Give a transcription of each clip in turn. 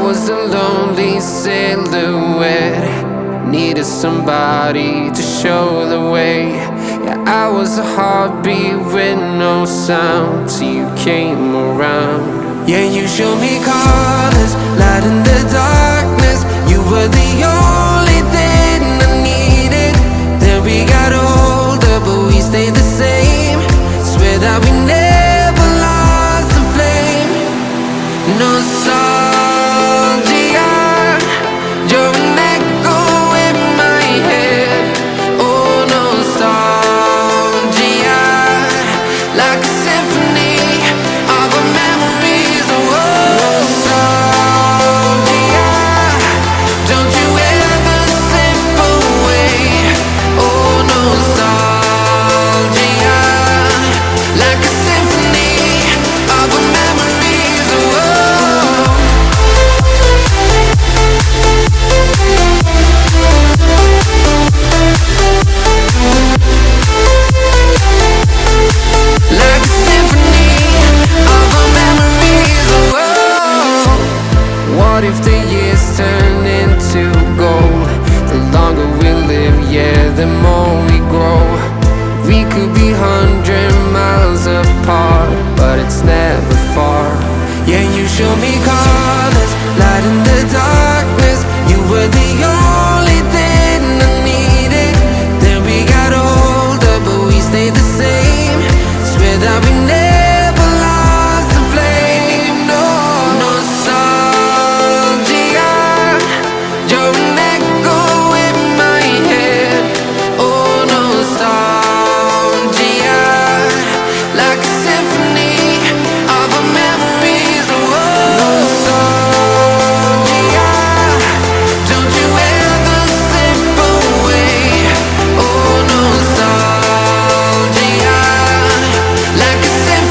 was a lonely silhouette, needed somebody to show the way. Yeah, I was a heartbeat with no sound till you came around. Yeah, you showed me colors, light in the darkness. You were the only thing I needed. Then we got older, but we stayed the same. Swear that we never lost the flame. Nostalgia, you're an echo in my head. Oh, nostalgia, like a symphony of our memories. Oh, nostalgia, don't you ever slip away. Oh, nostalgia, like a symphony of our memories. Oh, like a symphony of our memories. Oh, what if the years turn into gold? The longer we live, yeah, the more we grow. We could be 100 miles apart, but it's never far. Yeah, you show me colors, light in the darkness. You were the only thing I needed. Then we got older, but we stayed the same. Swear that we never lost the flame. No, nostalgia, you're an echo in my head. Oh, nostalgia, like a symphony of our memories. Oh, nostalgia, don't you ever slip away. Oh, nostalgia, like a symphony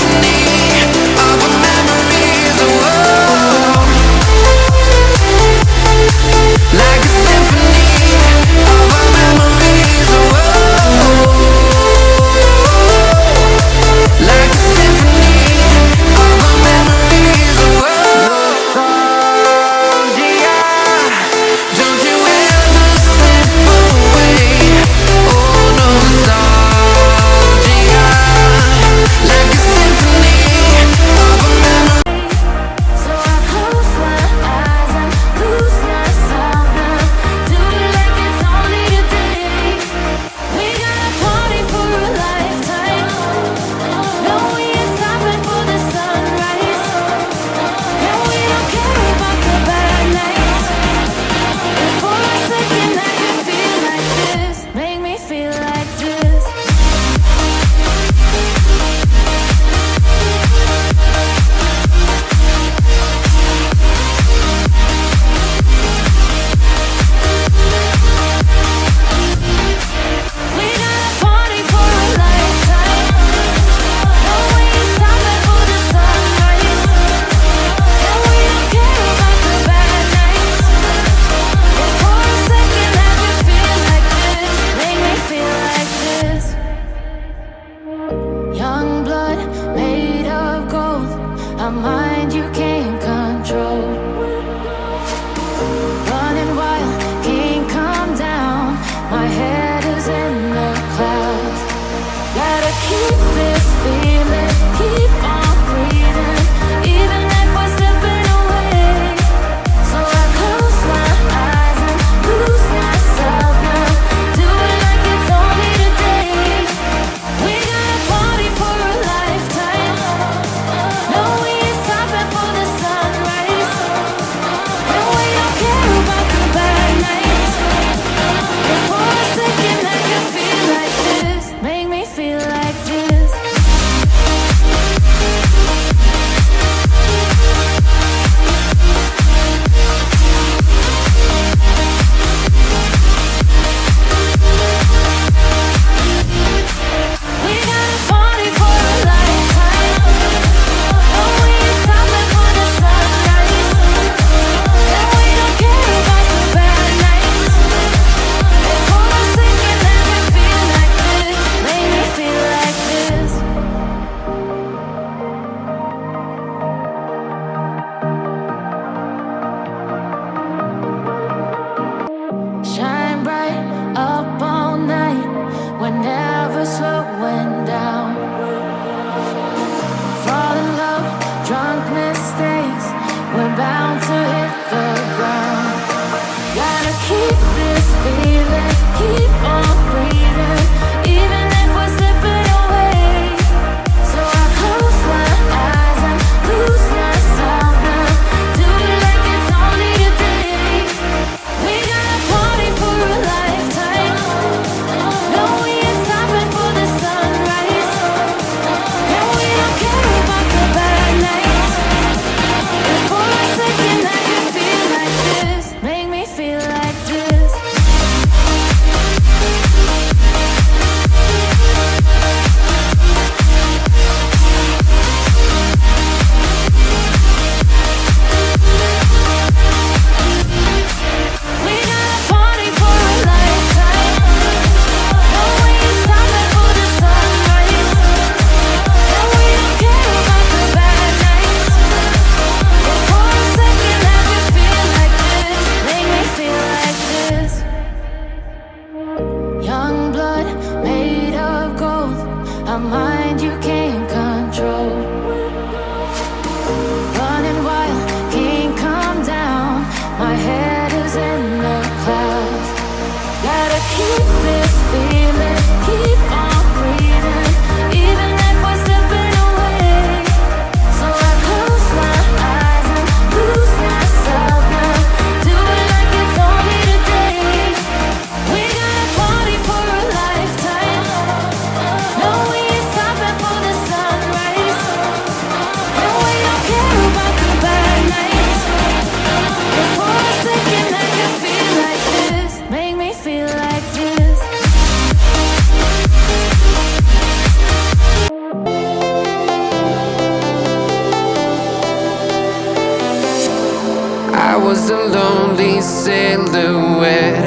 was a lonely silhouette,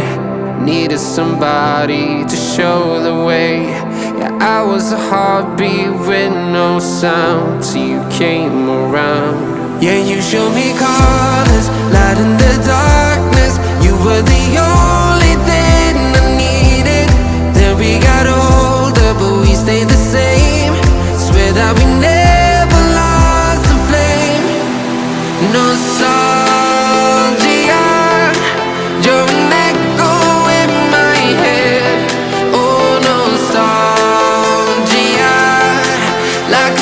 needed somebody to show the way. Yeah, I was a heartbeat with no sound till you came around. Yeah, you showed me colors, light in the darkness. You were the only thing I needed. Then we got older, but we stayed the same. Swear that we never lost the flame. Nostalgia, you're an echo in my head. Oh, nostalgia, like